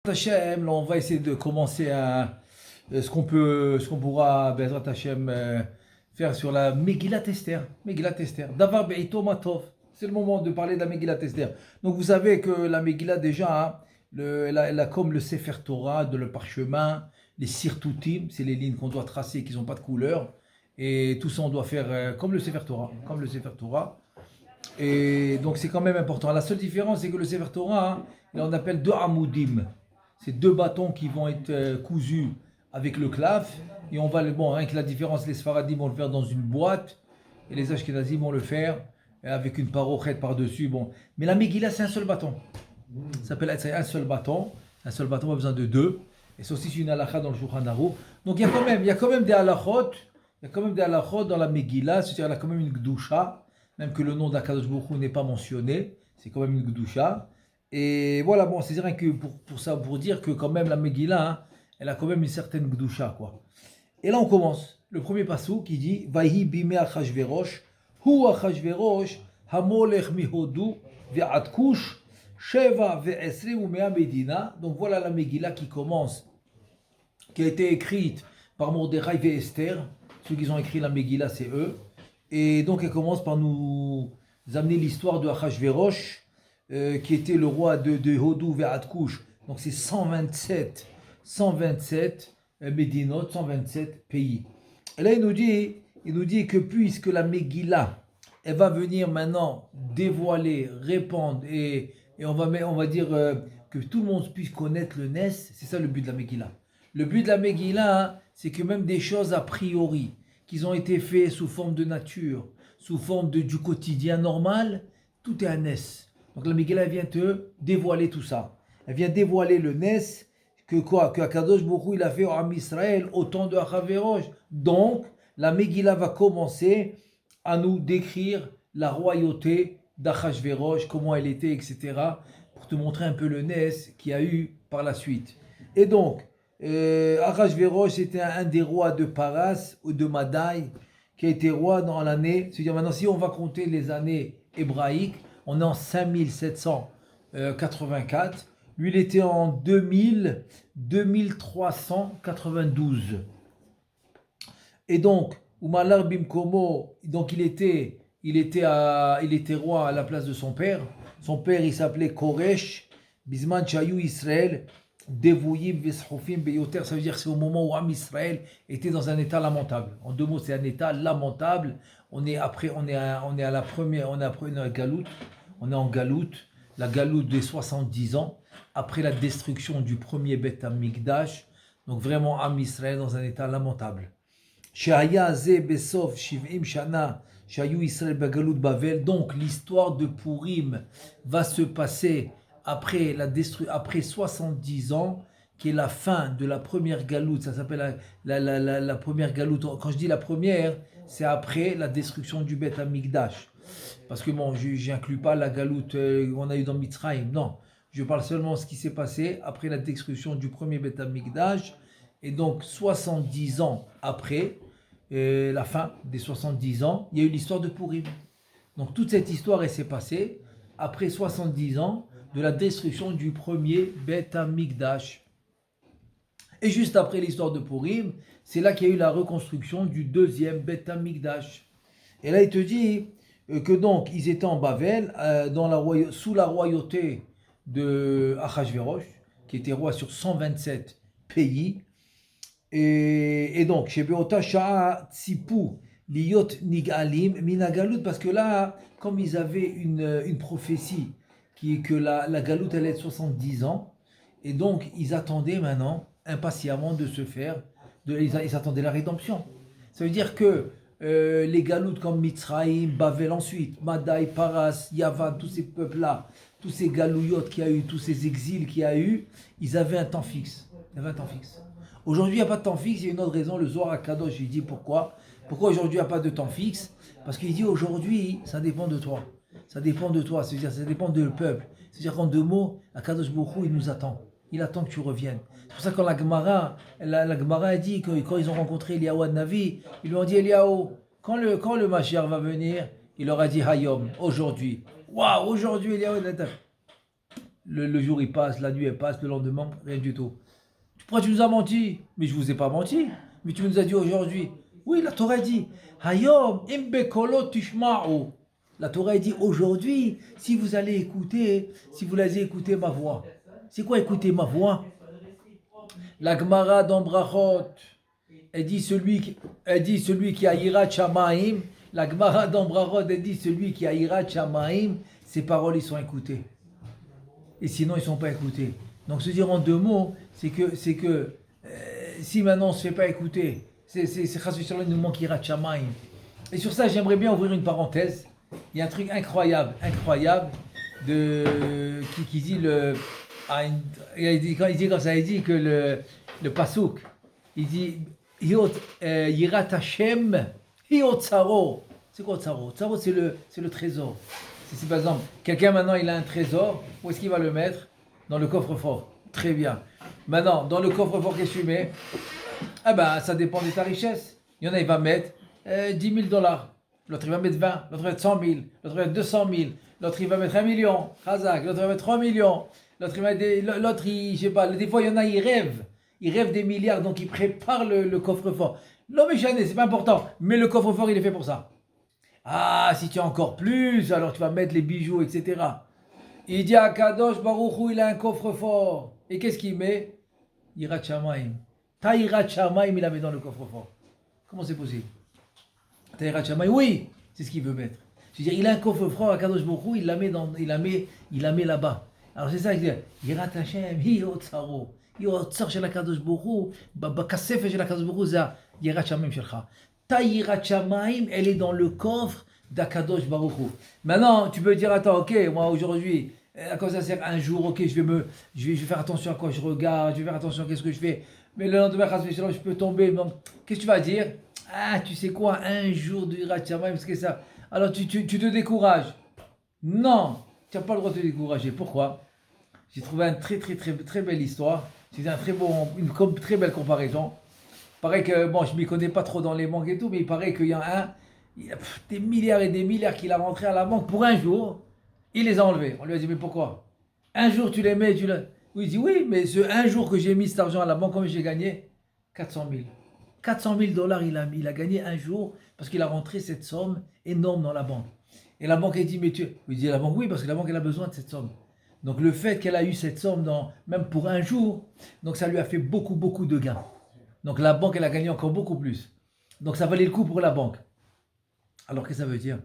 Hachem, là, on va essayer de commencer ce qu'on pourra, Bezrat Hachem, faire sur la Megillat Esther. Megillat Esther. Davar Be'ito Matov. C'est le moment de parler de la Megillat Esther. Donc vous savez que la Megillah déjà, hein, elle a comme le Sefer Torah, de le parchemin, les sirtutim, c'est les lignes qu'on doit tracer qui n'ont pas de couleur. Et tout ça on doit faire comme le Sefer Torah. Comme le Sefer Torah. Et donc c'est quand même important. La seule différence c'est que le Sefer Torah, hein, on appelle deux Amoudim. C'est deux bâtons qui vont être cousus avec le claf. Et on va, bon, rien que la différence, les Sfaradim vont le faire dans une boîte. Et les Ashkenazim vont le faire avec une parochette par-dessus. Bon. Mais la Megillah, c'est un seul bâton. Ça s'appelle un seul bâton. Un seul bâton, on a besoin de deux. Et c'est aussi une halakha dans le Shulchan Aruch. Donc il y a quand même des halakhot. Il y a quand même des halakhot dans la Megillah. C'est-à-dire qu'il y a quand même une Gdusha. Même que le nom d'Akadosh Baruch Hu n'est pas mentionné. C'est quand même une Gdusha. Et voilà, bon, c'est rien que pour ça, pour dire que quand même la Megillah, hein, elle a quand même une certaine Gdusha, quoi. Et là, on commence. Le premier passou qui dit Vahi bime Achashverosh, hu Achashverosh, hamolech mihodu, ve'atkush, sheva ve'esre umea medina. Donc voilà la Megillah qui commence, qui a été écrite par Mordechai et Esther. Ceux qui ont écrit la Megillah, c'est eux. Et donc elle commence par nous amener l'histoire de Achashverosh, qui était le roi de Hodou vers Atkush. Donc c'est 127 Médinot, 127 pays. Et là il nous dit que puisque la Megillah, elle va venir maintenant dévoiler, répandre, et on va dire que tout le monde puisse connaître le Nes, c'est ça le but de la Megillah. Le but de la Megillah, hein, c'est que même des choses a priori, qui ont été faites sous forme de nature, sous forme du quotidien normal, tout est un Nes. Donc la Megillah vient te dévoiler tout ça. Elle vient dévoiler le Nes, que Akadosh Baruch Hu il a fait au Am Israël au temps de Achashverosh. Donc la Megillah va commencer à nous décrire la royauté d'Achashverosh, comment elle était, etc. Pour te montrer un peu le Nes qu'il y a eu par la suite. Et donc, Achashverosh était un des rois de Paras ou de Madaï, qui a été roi dans l'année, c'est-à-dire maintenant si on va compter les années hébraïques, on est en 5784. Lui, il était en 2392. Et donc, Umalar Bimkomo, donc il était roi à la place de son père. Son père, il s'appelait Koresh, Bisman Chayu Israël, Devouyim Veshoufim Beyoter. Ça veut dire que c'est au moment où Am Israël était dans un état lamentable. En deux mots, c'est un état lamentable. On est en galoute, on est en galoute, la galoute des 70 ans, après la destruction du premier Beth Amikdash, donc vraiment Am Israël dans un état lamentable. Donc l'histoire de Purim va se passer après 70 ans, qui est la fin de la première galoute. Ça s'appelle la première galoute. Quand je dis la première, c'est après la destruction du Beth Amikdash. Parce que bon, je n'inclus pas la galoute qu'on a eu dans Mitzrayim. Non, je parle seulement de ce qui s'est passé après la destruction du premier Beth Amikdash. Et donc, 70 ans après, la fin des 70 ans, il y a eu l'histoire de Purim. Donc, toute cette histoire, elle s'est passée après 70 ans de la destruction du premier Beth Amikdash. Et juste après l'histoire de Purim, c'est là qu'il y a eu la reconstruction du deuxième Beth Amikdash. Et là, il te dit que donc, ils étaient en Bavel, sous la royauté de Achashverosh, qui était roi sur 127 pays. Et donc, chez Beota Sha'a Tsipu, Liyot Nigalim, Minagalut, parce que là, comme ils avaient une prophétie, qui est que la galoute allait être 70 ans, et donc ils attendaient maintenant, impatiemment de se faire, ils attendaient la rédemption. Ça veut dire que les galoutes comme Mitzrayim, Bavel ensuite, Madaï, Paras, Yavan, tous ces peuples-là, tous ces galouillotes qu'il y a eu, tous ces exils qu'il y a eu, ils avaient un temps fixe. Aujourd'hui, il n'y a pas de temps fixe, il y a une autre raison, le Zohar HaKadosh, il dit pourquoi. Pourquoi aujourd'hui, il n'y a pas de temps fixe? Parce qu'il dit aujourd'hui, ça dépend de toi. Ça dépend de toi, c'est-à-dire ça dépend du peuple. C'est-à-dire qu'en deux mots, HaKadosh Baruch Hu, il nous attend. Il attend que tu reviennes. C'est pour ça que quand la Gemara a dit que quand ils ont rencontré Eliyahu Navi, ils lui ont dit Eliyahu, quand le Mashiach va venir, il leur a dit Hayom, aujourd'hui. Waouh, aujourd'hui Eliyahu Navi. le jour il passe, la nuit elle passe, le lendemain, rien du tout. Pourquoi tu nous as menti? Mais je vous ai pas menti. Mais tu nous as dit aujourd'hui. Oui, la Torah dit Hayom imbekolo tishma'u. La Torah dit aujourd'hui, si vous allez écouter, si vous allez écouter ma voix. C'est quoi écouter ma voix? La Gemara dans Brachot, elle dit celui qui a Yirat Shamaim. La Gemara dans Brachot, elle dit celui qui a Yirat Shamaim, ses paroles ils sont écoutées. Et sinon ils ne sont pas écoutés. Donc se dire en deux mots, c'est que si maintenant on ne se fait pas écouter, c'est Chas v'Shalom, il nous manque Yirat Shamaim. Et sur ça, j'aimerais bien ouvrir une parenthèse. Il y a un truc incroyable qui dit il dit comme ça, il dit que le pasouk, il dit Yirat Hashem Hiot Tsaro. C'est quoi Tsaro? Tsaro, c'est le trésor. C'est par exemple, quelqu'un maintenant il a un trésor, où est-ce qu'il va le mettre? Dans le coffre-fort. Très bien. Maintenant, dans le coffre-fort, qu'est-ce que tu mets? Ah ben, ça dépend de ta richesse. Il y en a, il va mettre 10 000 dollars. L'autre, il va mettre 20. L'autre, il va mettre 100 000. L'autre, il va mettre 200 000. L'autre, il va mettre 1 million. Khazak. L'autre, il va mettre 3 millions. L'autre, je sais pas. Des fois, il y en a, ils rêvent. Ils rêvent des milliards, donc ils préparent le coffre-fort. Non, mais Chané, c'est pas important. Mais le coffre-fort, il est fait pour ça. Ah, si tu as encore plus, alors tu vas mettre les bijoux, etc. Il dit à Kadosh Baruch Hu, il a un coffre-fort. Et qu'est-ce qu'il met? Yirat Shamaim. Ta Yirat Shamaim, il la met dans le coffre-fort. Comment c'est possible? Ta Yirat Shamaim, oui, c'est ce qu'il veut mettre. C'est-à-dire, il a un coffre-fort à Kadosh Baruch Hu, il la met là-bas. Alors c'est ça qu'il dit. Yirat Hashem, hi otsaro. Hi otsar shel Kadosh Baruch Hu, bakasef shel Kadosh Baruch Hu, za Yirat Shamaim shelcha. Ta Yirat Shamaim, elle est dans le coffre d'Akadosh Baruch Hu. Maintenant, tu peux dire, attends, ok, moi aujourd'hui, à quoi ça sert un jour, ok, je vais faire attention à quoi je regarde, je vais faire attention à qu'est-ce que je fais. Mais le lendemain, je peux tomber. Donc, qu'est-ce que tu vas dire? Ah, tu sais quoi, un jour de Yirat Shamaim, c'est ça. Alors, tu te décourages. Non, tu n'as pas le droit de te décourager. Pourquoi? J'ai trouvé une très belle histoire. C'est une très belle comparaison. Il paraît que, bon, je ne m'y connais pas trop dans les banques et tout, mais il paraît qu'il y a des milliards et des milliards qu'il a rentrés à la banque pour un jour. Il les a enlevés. On lui a dit, mais pourquoi? Un jour, tu les mets, Oui, il dit, oui, mais ce un jour que j'ai mis cet argent à la banque, combien j'ai gagné? 400 000. 400 000 dollars, il a gagné un jour parce qu'il a rentré cette somme énorme dans la banque. Et la banque, elle dit, mais il dit, la banque, oui, parce que la banque, elle a besoin de cette somme. Donc, le fait qu'elle a eu cette somme, même pour un jour, donc ça lui a fait beaucoup de gains. Donc, la banque, elle a gagné encore beaucoup plus. Donc, ça valait le coup pour la banque. Alors, qu'est-ce que ça veut dire?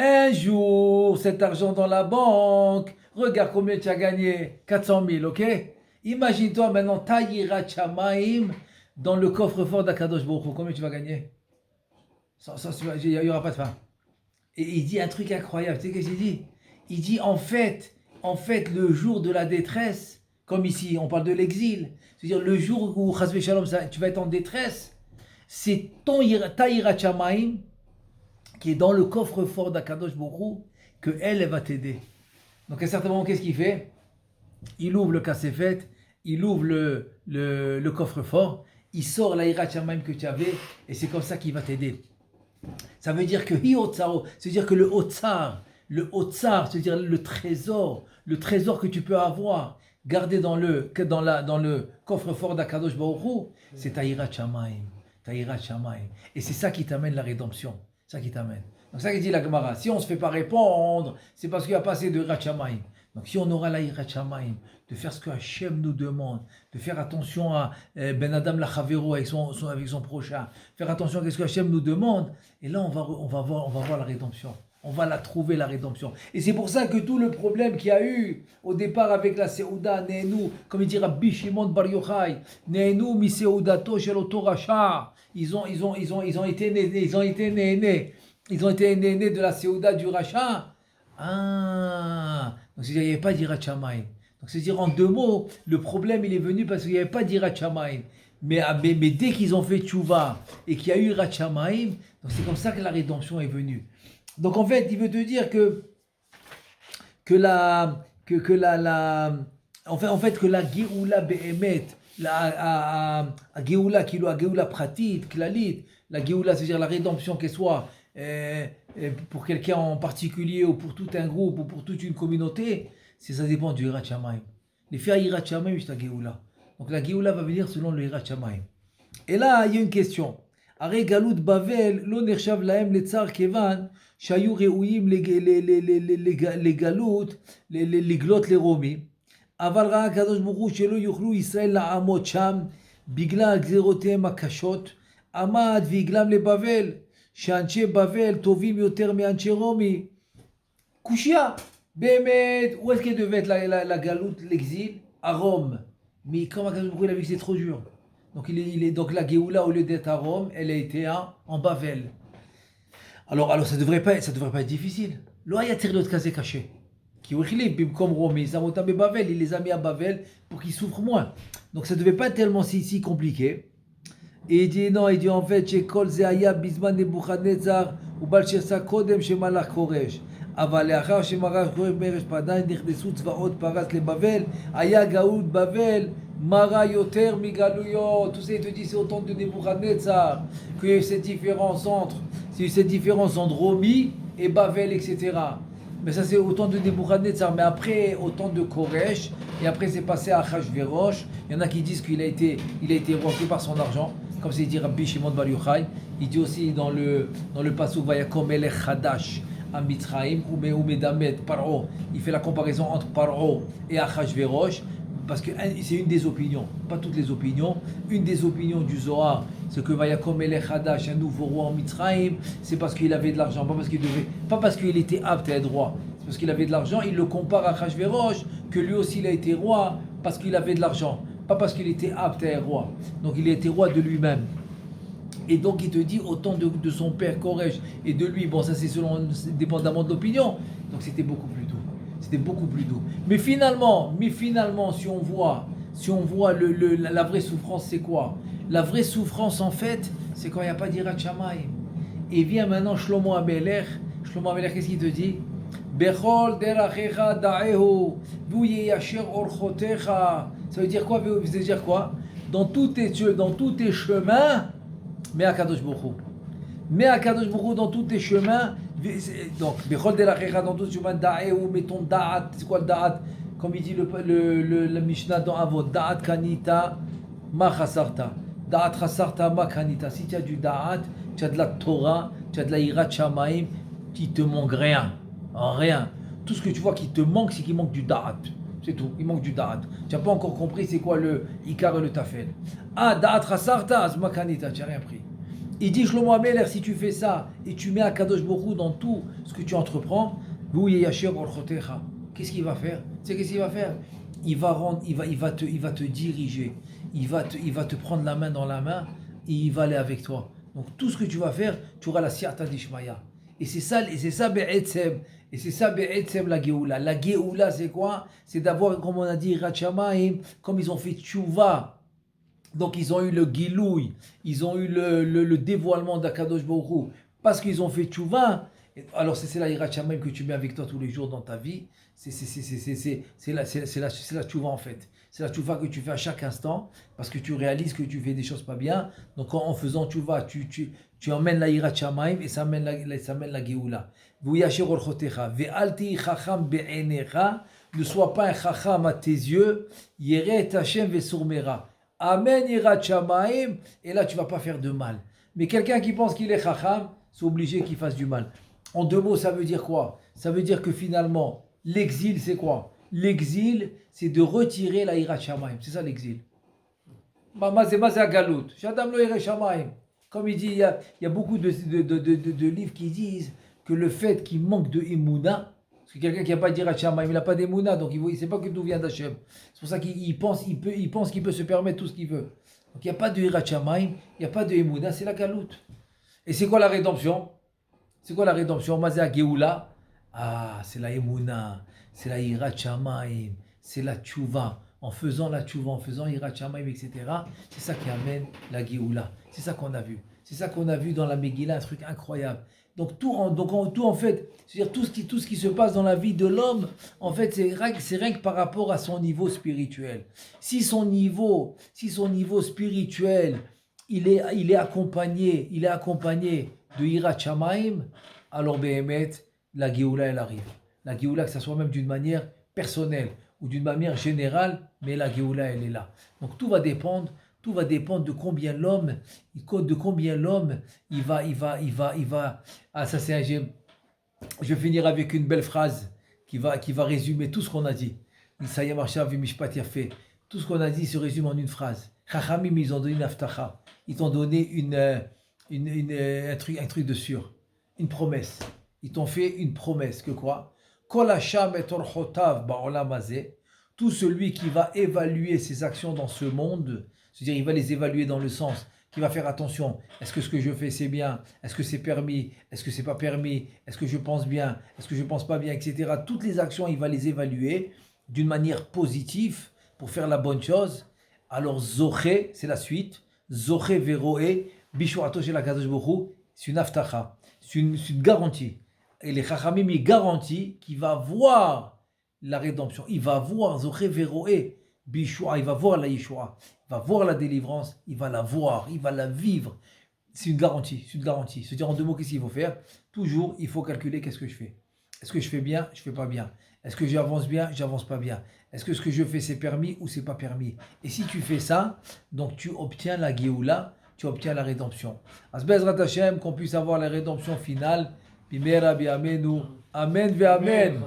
Un jour, cet argent dans la banque, regarde combien tu as gagné, 400 000, ok? Imagine-toi maintenant, ta Yirat Shamaim dans le coffre-fort d'Akadosh Baruch Hu, combien tu vas gagner? Il n'y aura pas de fin. Et il dit un truc incroyable, tu sais qu'est-ce qu'il dit? Il dit en fait, le jour de la détresse, comme ici, on parle de l'exil, c'est-à-dire le jour où, Chas v'Shalom, tu vas être en détresse, c'est ta Yirat Shamaim qui est dans le coffre-fort d'Akadosh Baruch Hu, qu'elle va t'aider. Donc à un certain moment, qu'est-ce qu'il fait? Il ouvre le cassefet, il ouvre le coffre-fort, il sort la Yirat Shamaim que tu avais, et c'est comme ça qu'il va t'aider. Ça veut dire que hi otsaro, c'est-à-dire que le otsar, c'est-à-dire le trésor que tu peux avoir, gardé dans le coffre-fort d'Akadosh Baruch Hu, c'est ta Yirat Shamaim. Et c'est ça qui t'amène la rédemption. Ça qui t'amène. Donc ça qui dit la Gemara, si on ne se fait pas répondre, c'est parce qu'il n'y a pas assez de Yirat Shamaim. Donc si on aura la Yirat Shamaim, de faire ce que Hachem nous demande, de faire attention à Ben Adam la Chavero avec son prochain, faire attention à ce que Hachem nous demande, et là on va voir la rédemption. On va la trouver, la rédemption. Et c'est pour ça que tout le problème qu'il y a eu au départ avec la Seouda, Neenu, comme il dit Rabbi Shimon Bar Yochai, Neenu mi Seudato shel oto rasha. Ils ont été nés de la Seouda du Racha. Ah, donc c'est-à-dire qu'il n'y avait pas d'Yirat Shamaim. Donc c'est-à-dire en deux mots, le problème il est venu parce qu'il n'y avait pas d'Yirat Shamaim. Mais dès qu'ils ont fait tchouva et qu'il y a eu Yirat Shamaim, donc c'est comme ça que la rédemption est venue. Donc en fait, il veut te dire que la Géoula Behemet, la Géoula qui la Géoula pratique, Klalit, la Géoula, c'est-à-dire la rédemption qu'elle soit pour quelqu'un en particulier ou pour tout un groupe ou pour toute une communauté, ça dépend du Hirat Shamayim. Les faire Hirat Shamayim, c'est la Géoula. Donc la Géoula va venir selon le Hirat Shamayim. Et là, il y a une question. Aré Galout Bavel, lo nershav lahem le tsar kevan, shayu re'uyim les galout, les glot les romi. Aval ra'a kadosh baruch shelo yuchlu Israël la'amot sham, bigla gzerotem akashot, amad viglam le Bavel, שאנשי בבל טובים יותר מאנשי רומי. קושיה, באמת, où est-ce qu'elle devait être la galoute, l'exil? À Rome. Mais comme Akadosh Baruch Hu, il a vu que c'est trop dur. Donc, donc la Géoula, au lieu d'être à Rome, elle a été en Bavel. Alors ça devrait pas être difficile. Lo haya tzarich להיות כזה קשה. כי הוא החליף במקום רומי, שם אותם בבבל, il les a mis à Bavel pour qu'ils souffrent moins. Donc ça devait pas être tellement si compliqué. Et il dit non, en fait, chez Kol Zehaya, Bisman Nebuchadnezzar, ou Balshessa Kodem, chez Malach Koresh. אבל לאחר שמלך קורש מרש פדיים נכנסו צבאות פרס לבבל, היה גאות בבל מרה יותר מגלויות. Tout ça, il te dit, c'est au temps de Nebuchadnezzar qu'il y a eu cette différence entre Romi et Bavel, etc. Mais ça, c'est au temps de Nebuchadnezzar. Mais après, au temps de Koresh, et après, c'est passé à Achashverosh. Il y en a qui disent qu'il a été roi par son argent. Comme c'est dit Rabbi Shimon Bar Yochai, il dit aussi dans le pasuk Vayakom Melech Chadash à Mitzrayim ou Medamet Paro. Il fait la comparaison entre Paro et Achashverosh parce que c'est une des opinions, pas toutes les opinions. Une des opinions du Zohar, c'est que Vayakom Melech Chadash, un nouveau roi en Mitzrayim, c'est parce qu'il avait de l'argent, pas parce qu'il était apte à être roi. C'est parce qu'il avait de l'argent. Il le compare à Achashverosh que lui aussi il a été roi parce qu'il avait de l'argent. Pas parce qu'il était apte à être roi. Donc il était roi de lui-même. Et donc il te dit autant de son père Koresh et de lui. Bon, ça c'est dépendamment de l'opinion. Donc c'était beaucoup plus doux. Mais finalement, si on voit la vraie souffrance, c'est quoi? La vraie souffrance en fait, c'est quand il n'y a pas d'Hirat Shamayim. Et vient maintenant Shlomo Amelech. Shlomo Amelech, qu'est-ce qu'il te dit? Bechol derachecha da'ehu, v'yeyasher orchotecha. Ça veut dire quoi? Dans tous tes chemins, mais à Kadosh Baruch Hu. Dans tous tes chemins. Donc, Bechol derachecha, dans tous tes chemins, da'ehu, mets ton da'at. C'est quoi le da'at? Comme il dit le Mishnah dans Avot, da'at kanita, ma chasarta. Da'at chasarta, ma kanita. Si tu as du da'at, tu as de la Torah, tu as de la Hirat Shamayim, il te manque rien. Rien. Tout ce que tu vois qui te manque, c'est qu'il manque du da'at. C'est tout. Il manque du da'at. Tu n'as pas encore compris c'est quoi le ikar et le tafel. Ah, da'at chasarta, azmakanita, tu n'as rien pris. Il dit Shlomo Amelech, si tu fais ça et tu mets Akadosh Baruch Hu dans tout ce que tu entreprends, qu'est-ce qu'il va faire? Tu sais qu'est-ce qu'il va faire? Il va te diriger. Il va te prendre la main dans la main et il va aller avec toi. Donc tout ce que tu vas faire, tu auras la siyata d'Ishmaya. Et c'est ça Be'etzem. Et c'est ça Be'etzem la Géoula. La Géoula, c'est quoi? C'est d'avoir, comme on a dit, Hirat Shamayim, comme ils ont fait Tchouva. Donc ils ont eu le Gilouï, ils ont eu le dévoilement d'Akadosh Baruch Hu. Parce qu'ils ont fait Tchouva. Alors c'est la Hirat Shamayim que tu mets avec toi tous les jours dans ta vie. C'est la Tchouva en fait. C'est la Tchouva que tu fais à chaque instant. Parce que tu réalises que tu fais des choses pas bien. Donc en faisant Tchouva, tu emmènes la Hirat Shamayim et ça amène la Géoula. Ne sois pas un chacham à tes yeux. Yeret Hashem vesurmera. Amen Hirat Shamayim. Et là, tu ne vas pas faire de mal. Mais quelqu'un qui pense qu'il est chacham, c'est obligé qu'il fasse du mal. En deux mots, ça veut dire quoi? Ça veut dire que finalement, l'exil, c'est quoi? L'exil, c'est de retirer la Hirat Shamayim. C'est ça l'exil. C'est Galout. Shadam lo Hirat Shamayim. Comme il dit, il y a beaucoup de livres qui disent que le fait qu'il manque de Emouna, parce que quelqu'un qui n'a pas d'Hirat Shamayim, il n'a pas d'Emouna, donc il ne sait pas d'où vient d'Hachem. C'est pour ça qu'il pense qu'il peut se permettre tout ce qu'il veut. Donc il n'y a pas de Hirat Shamayim, il n'y a pas de Emouna, c'est la Galout. Et c'est quoi la rédemption? Mazéa Géoula. Ah, c'est la Emouna, c'est la Hirat Shamayim, c'est la Tchouva. En faisant la Tchouva, en faisant Hirat Shamayim, etc. C'est ça qui amène la Géoula. C'est ça qu'on a vu. C'est ça qu'on a vu dans la Megillah, un truc incroyable. Donc tout en fait, c'est-à-dire tout ce qui se passe dans la vie de l'homme, en fait, c'est rien que par rapport à son niveau spirituel. Si son niveau spirituel, il est accompagné de Hirat Shamayim, alors Behemet, la Géoula, elle arrive. La Géoula, que ça soit même d'une manière personnelle ou d'une manière générale, mais la Géoula, elle est là. Donc tout va dépendre de combien l'homme, il va. Ah, ça c'est je vais finir avec une belle phrase qui va résumer tout ce qu'on a dit. Isaya Marshav Mishpat Yafé. Tout ce qu'on a dit se résume en une phrase. Chachamim, ils ont donné une aftacha. Ils t'ont donné un truc de sûr. Une promesse. Ils t'ont fait une promesse. Que quoi? Kol Hasham et orchotav ba'olam hazeh. Tout celui qui va évaluer ses actions dans ce monde, c'est-à-dire il va les évaluer dans le sens qui va faire attention. Est-ce que ce que je fais c'est bien? Est-ce que c'est permis? Est-ce que c'est pas permis? Est-ce que je pense bien? Est-ce que je pense pas bien? Etc. Toutes les actions, il va les évaluer d'une manière positive pour faire la bonne chose. Alors Zoché, c'est la suite. Zoché Veroé, Bishuato chez la Kadosh Baruch Hu, c'est une aftacha, c'est une garantie. Et les Chachamim, ils garantissent qu'il va voir la rédemption. Il va voir Zoché Veroé, Bishua, il va voir la Yeshua. Il va voir la délivrance, il va la voir, il va la vivre. C'est une garantie, c'est une garantie. Se dire en deux mots, qu'est-ce qu'il faut faire? Toujours, il faut calculer qu'est-ce que je fais. Est-ce que je fais bien? Je fais pas bien. Est-ce que j'avance bien? J'avance pas bien. Est-ce que ce que je fais c'est permis ou c'est pas permis? Et si tu fais ça, donc tu obtiens la Géoula, tu obtiens la rédemption. Asbezrat Hashem, qu'on puisse avoir la rédemption finale. Bimera bi amenu. Amen ve amen.